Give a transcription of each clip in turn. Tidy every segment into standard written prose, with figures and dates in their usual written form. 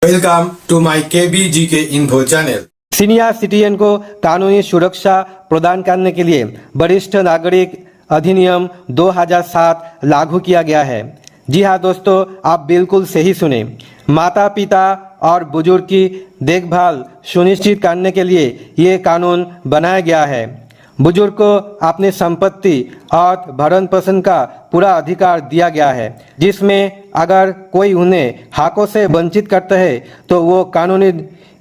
Welcome to my KBGK info channel. Senior citizen को कानूनी सुरक्षा प्रदान करने के लिए वरिष्ठ नागरिक अधिनियम 2007 लागू किया गया है। जी हाँ दोस्तों, आप बिल्कुल सही सुने। माता पिता और बुजुर्ग की देखभाल सुनिश्चित करने के लिए ये कानून बनाया गया है। बुजुर्ग को अपनी संपत्ति और भरण पोषण का पूरा अधिकार दिया गया है, जिसमें अगर कोई उन्हें हकों से वंचित करता है तो वो कानूनी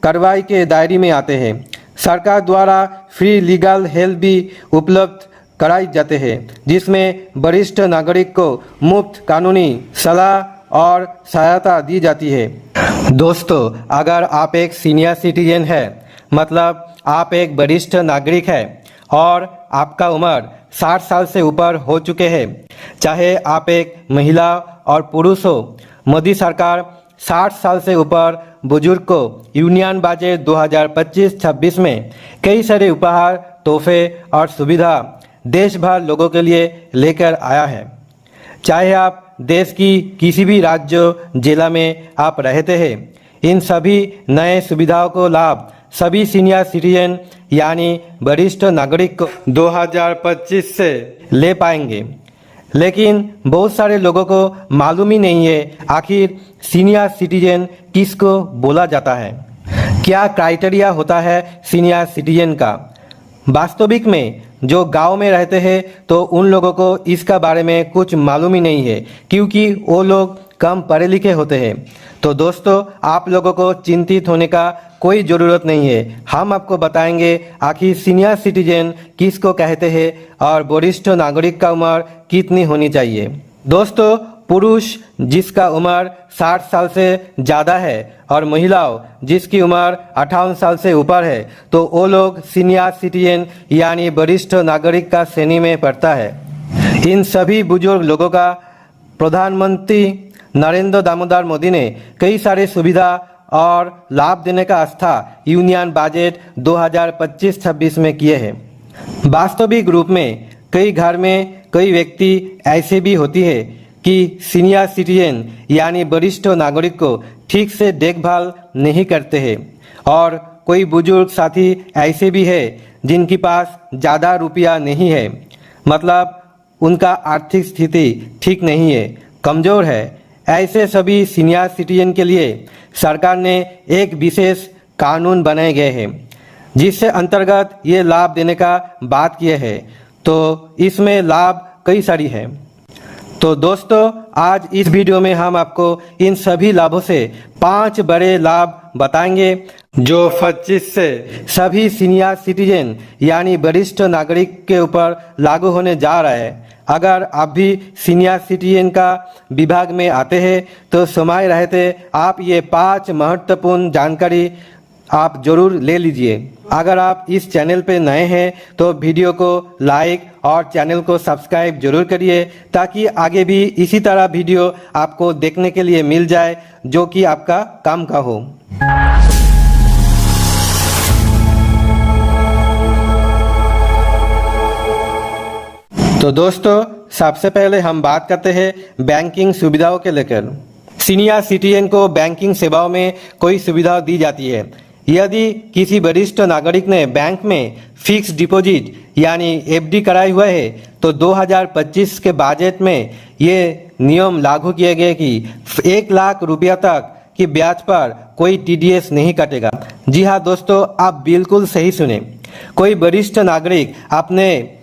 कार्रवाई के दायरे में आते हैं। सरकार द्वारा फ्री लीगल हेल्प भी उपलब्ध कराई जाते हैं, जिसमें वरिष्ठ नागरिक को मुफ्त कानूनी सलाह और सहायता दी जाती है। दोस्तों, अगर आप एक सीनियर सिटीजन है, मतलब आप एक वरिष्ठ नागरिक है और आपका उम्र 60 साल से ऊपर हो चुके हैं, चाहे आप एक महिला और पुरुष हो, मोदी सरकार 60 साल से ऊपर बुजुर्ग को यूनियन बजट 2025-26 में कई सारे उपहार, तोहफे और सुविधा देश भर लोगों के लिए लेकर आया है। चाहे आप देश की किसी भी राज्य जिला में आप रहते हैं, इन सभी नए सुविधाओं को लाभ सभी सीनियर सिटीजन यानी वरिष्ठ नागरिक को 2025 से ले पाएंगे। लेकिन बहुत सारे लोगों को मालूम ही नहीं है आखिर सीनियर सिटीजन किसको बोला जाता है, क्या क्राइटेरिया होता है सीनियर सिटीजन का। वास्तविक में जो गांव में रहते हैं तो उन लोगों को इसका बारे में कुछ मालूम ही नहीं है, क्योंकि वो लोग कम पढ़े लिखे होते हैं। तो दोस्तों, आप लोगों को चिंतित होने का कोई ज़रूरत नहीं है। हम आपको बताएंगे आखिर सीनियर सिटीजन किसको कहते हैं और वरिष्ठ नागरिक का उम्र कितनी होनी चाहिए। दोस्तों, पुरुष जिसका उम्र 60 साल से ज़्यादा है और महिलाओं जिसकी उम्र 58 साल से ऊपर है, तो वो लोग सीनियर सिटीजन यानी वरिष्ठ नागरिक का श्रेणी में पड़ता है। इन सभी बुजुर्ग लोगों का प्रधानमंत्री नरेंद्र दामोदर मोदी ने कई सारे सुविधा और लाभ देने का आस्था यूनियन बजट 2025-26 में किए हैं। वास्तविक रूप में कई घर में कई व्यक्ति ऐसे भी होती है कि सीनियर सिटीजन यानी वरिष्ठ नागरिक को ठीक से देखभाल नहीं करते हैं, और कोई बुजुर्ग साथी ऐसे भी है जिनके पास ज़्यादा रुपया नहीं है, मतलब उनका आर्थिक स्थिति ठीक नहीं है, कमज़ोर है। ऐसे सभी सीनियर सिटीजन के लिए सरकार ने एक विशेष कानून बनाए गए हैं, जिससे अंतर्गत ये लाभ देने का बात किए हैं। तो इसमें लाभ कई सारी हैं। तो दोस्तों, आज इस वीडियो में हम आपको इन सभी लाभों से 5 बड़े लाभ बताएंगे जो 25 से सभी सीनियर सिटीजन यानी वरिष्ठ नागरिक के ऊपर लागू होने जा रहा है। अगर आप भी सीनियर सिटीजन का विभाग में आते हैं तो समय रहते आप ये 5 महत्वपूर्ण जानकारी आप जरूर ले लीजिए। अगर आप इस चैनल पे नए हैं तो वीडियो को लाइक और चैनल को सब्सक्राइब जरूर करिए, ताकि आगे भी इसी तरह वीडियो आपको देखने के लिए मिल जाए जो कि आपका काम का हो। तो दोस्तों, सबसे पहले हम बात करते हैं बैंकिंग सुविधाओं के लेकर। सीनियर सिटीजन को बैंकिंग सेवाओं में कोई सुविधा दी जाती है। यदि किसी वरिष्ठ नागरिक ने बैंक में फिक्स डिपॉजिट यानी FD कराए हुए है तो 2025 के बजट में ये नियम लागू किए गए कि 1 लाख रुपया तक की ब्याज पर कोई TDS नहीं कटेगा। जी हाँ दोस्तों, आप बिल्कुल सही सुने। कोई वरिष्ठ नागरिक अपने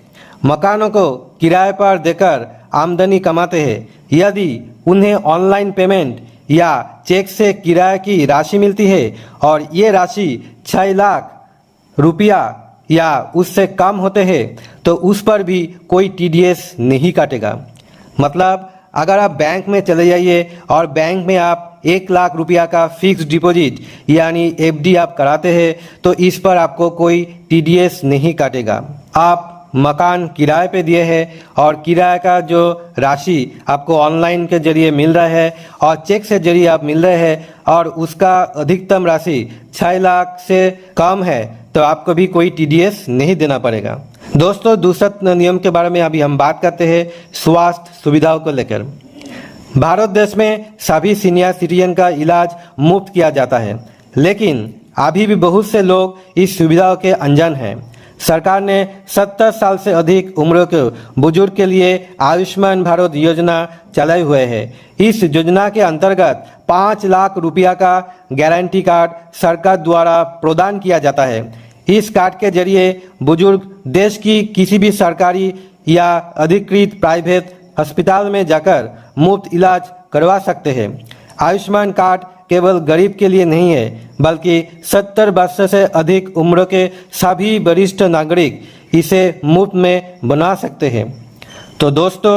मकानों को किराए पर देकर आमदनी कमाते हैं। यदि उन्हें ऑनलाइन पेमेंट या चेक से किराए की राशि मिलती है और ये राशि 6 लाख रुपया या उससे कम होते हैं तो उस पर भी कोई TDS नहीं काटेगा। मतलब अगर आप बैंक में चले जाइए और बैंक में आप 1 लाख रुपया का फिक्स डिपॉजिट यानी FD आप कराते हैं तो इस पर आपको कोई TDS नहीं काटेगा। आप मकान किराए पे दिए हैं और किराए का जो राशि आपको ऑनलाइन के जरिए मिल रहा है और चेक से जरिए आप मिल रहे हैं और उसका अधिकतम राशि 6 लाख से कम है तो आपको भी कोई TDS नहीं देना पड़ेगा। दोस्तों, दूसरा नियम के बारे में अभी हम बात करते हैं स्वास्थ्य सुविधाओं को लेकर। भारत देश में सभी सीनियर सिटीजन का इलाज मुफ्त किया जाता है, लेकिन अभी भी बहुत से लोग इस सुविधाओं के अनजान हैं। सरकार ने 70 साल से अधिक उम्र के बुजुर्ग के लिए आयुष्मान भारत योजना चलाए हुए है। इस योजना के अंतर्गत 5 लाख रुपया का गारंटी कार्ड सरकार द्वारा प्रदान किया जाता है। इस कार्ड के जरिए बुजुर्ग देश की किसी भी सरकारी या अधिकृत प्राइवेट अस्पताल में जाकर मुफ्त इलाज करवा सकते हैं। आयुष्मान कार्ड केवल गरीब के लिए नहीं है, बल्कि 70 वर्ष से अधिक उम्र के सभी वरिष्ठ नागरिक इसे मुफ्त में बना सकते हैं। तो दोस्तों,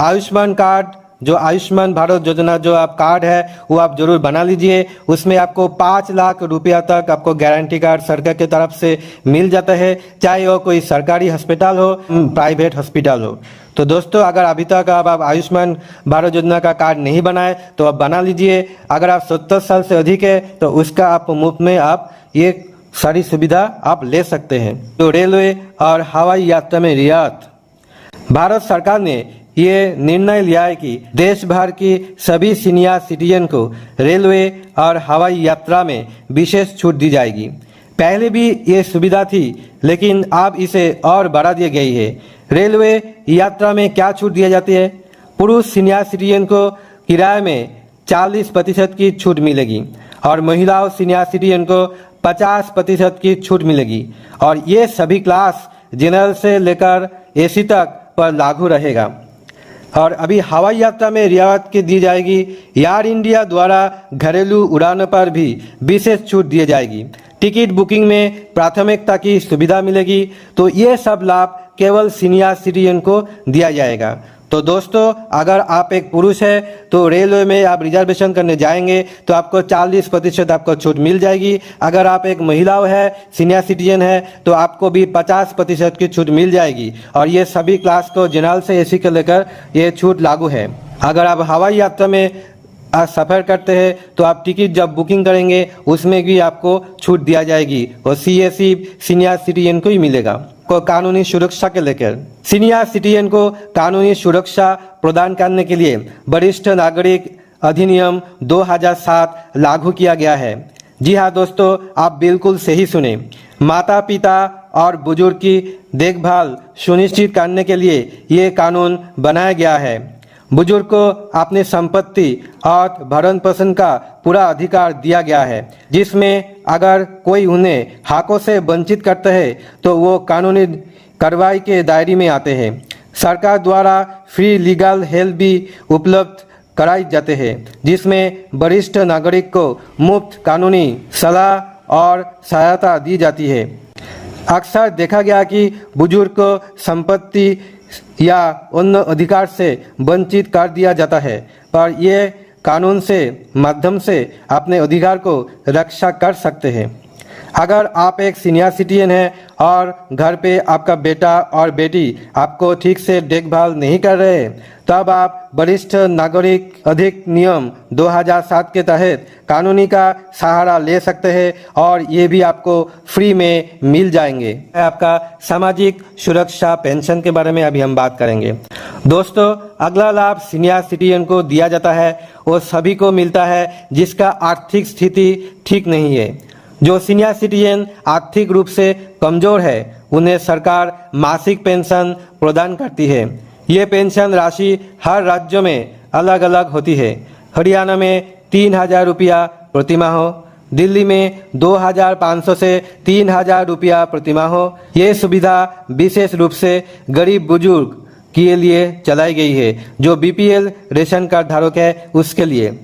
आयुष्मान कार्ड जो आयुष्मान भारत योजना जो आप कार्ड है वो आप जरूर बना लीजिए। उसमें आपको 5 लाख रुपया तक आपको गारंटी कार्ड सरकार की तरफ से मिल जाता है, चाहे वो कोई सरकारी अस्पताल हो, प्राइवेट हॉस्पिटल हो। तो दोस्तों, अगर अभी तक आप आयुष्मान भारत योजना का कार्ड नहीं बनाए तो आप बना लीजिए। अगर आप 70 साल से अधिक है तो उसका आप मुफ्त में आप ये सारी सुविधा आप ले सकते हैं। तो रेलवे और हवाई यात्रा में रियायत, भारत सरकार ने ये निर्णय लिया है कि देश भर की सभी सीनियर सिटीजन को रेलवे और हवाई यात्रा में विशेष छूट दी जाएगी। पहले भी ये सुविधा थी, लेकिन अब इसे और बढ़ा दी गई है। रेलवे यात्रा में क्या छूट दी जाती है? पुरुष सीनियर सिटीजन को किराए में 40% की छूट मिलेगी और महिलाओं सीनियर सिटीजन को 50% की छूट मिलेगी, और ये सभी क्लास जनरल से लेकर एसी तक पर लागू रहेगा। और अभी हवाई यात्रा में रियायत की दी जाएगी। एयर इंडिया द्वारा घरेलू उड़ानों पर भी विशेष छूट दी जाएगी। टिकट बुकिंग में प्राथमिकता की सुविधा मिलेगी। तो ये सब लाभ केवल सीनियर सिटीजन को दिया जाएगा। तो दोस्तों, अगर आप एक पुरुष है तो रेलवे में आप रिजर्वेशन करने जाएंगे तो आपको 40% आपको छूट मिल जाएगी। अगर आप एक महिला है, सीनियर सिटीजन है, तो आपको भी 50% की छूट मिल जाएगी। और ये सभी क्लास को जनरल से एसी के लेकर ये छूट लागू है। अगर आप हवाई यात्रा में सफ़र करते हैं तो आप टिकट जब बुकिंग करेंगे उसमें भी आपको छूट दिया जाएगी, और CAC सीनियर सिटीजन को ही मिलेगा। को कानूनी सुरक्षा के लेकर, सीनियर सिटीजन को कानूनी सुरक्षा प्रदान करने के लिए वरिष्ठ नागरिक अधिनियम 2007 लागू किया गया है। जी हाँ दोस्तों, आप बिल्कुल सही सुने। माता पिता और बुजुर्ग की देखभाल सुनिश्चित करने के लिए ये कानून बनाया गया है। बुजुर्ग को अपनी संपत्ति और भरण पोषण का पूरा अधिकार दिया गया है, जिसमें अगर कोई उन्हें हकों से वंचित करता है तो वो कानूनी कार्रवाई के दायरे में आते हैं। सरकार द्वारा फ्री लीगल हेल्प भी उपलब्ध कराई जाते हैं, जिसमें वरिष्ठ नागरिक को मुफ्त कानूनी सलाह और सहायता दी जाती है। अक्सर देखा गया कि बुजुर्ग को संपत्ति या अन्य अधिकार से वंचित कर दिया जाता है, पर ये कानून से माध्यम से अपने अधिकार को रक्षा कर सकते हैं। अगर आप एक सीनियर सिटीजन हैं और घर पे आपका बेटा और बेटी आपको ठीक से देखभाल नहीं कर रहे हैं, तब आप वरिष्ठ नागरिक अधिनियम 2007 के तहत कानूनी का सहारा ले सकते हैं, और ये भी आपको फ्री में मिल जाएंगे। आपका सामाजिक सुरक्षा पेंशन के बारे में अभी हम बात करेंगे। दोस्तों, अगला लाभ सीनियर सिटीजन को दिया जाता है वो सभी को मिलता है जिसका आर्थिक स्थिति ठीक नहीं है। जो सीनियर सिटीजन आर्थिक रूप से कमजोर है उन्हें सरकार मासिक पेंशन प्रदान करती है। ये पेंशन राशि हर राज्य में अलग अलग होती है। हरियाणा में 3,000 रुपया प्रतिमाह, दिल्ली में 2,500 से 3,000 रुपया प्रतिमाह। ये सुविधा विशेष रूप से गरीब बुजुर्ग के लिए चलाई गई है, जो BPL रेशन कार्ड धारक है उसके लिए।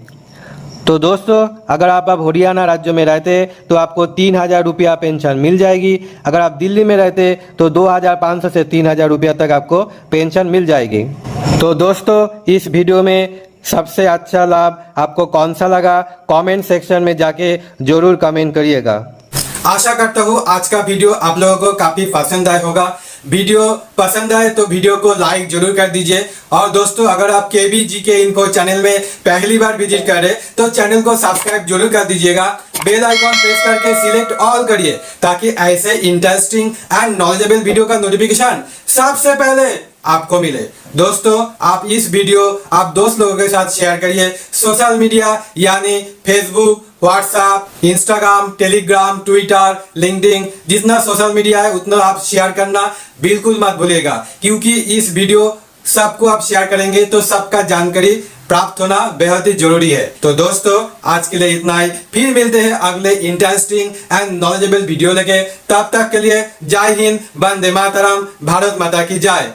तो दोस्तों, अगर आप हरियाणा राज्य में रहते तो आपको 3,000 रुपया पेंशन मिल जाएगी। अगर आप दिल्ली में रहते तो 2,500 से 3,000 रुपया तक आपको पेंशन मिल जाएगी। तो दोस्तों, इस वीडियो में सबसे अच्छा लाभ आपको कौन सा लगा, कमेंट सेक्शन में जाके जरूर कमेंट करिएगा। आशा करता हूँ आज का वीडियो आप लोगों को काफी पसंद आया होगा। वीडियो पसंद आए तो वीडियो को लाइक जरूर कर दीजिए। और दोस्तों, अगर आप KBGK इन्फो चैनल में पहली बार विजिट करें तो चैनल को सब्सक्राइब जरूर कर दीजिएगा। बेल आइकॉन प्रेस करके सिलेक्ट ऑल करिए, ताकि ऐसे इंटरेस्टिंग एंड नॉलेजेबल वीडियो का नोटिफिकेशन सबसे पहले आपको मिले। दोस्तों आप इस वीडियो आप दोस्त लोगों के साथ शेयर करिए। सोशल मीडिया यानी Facebook, WhatsApp, Instagram, Telegram, Twitter, LinkedIn, जितना सोशल मीडिया है उतना आप शेयर करना बिल्कुल मत भूलिएगा, क्योंकि इस वीडियो सबको आप शेयर करेंगे तो सबका जानकारी प्राप्त होना बेहद ही जरूरी है। तो दोस्तों आज के लिए इतना ही, फिर मिलते हैं अगले इंटरेस्टिंग एंड नॉलेजेबल वीडियो लेके। तब तक के लिए जय हिंद, वंदे मातरम, भारत माता की जय।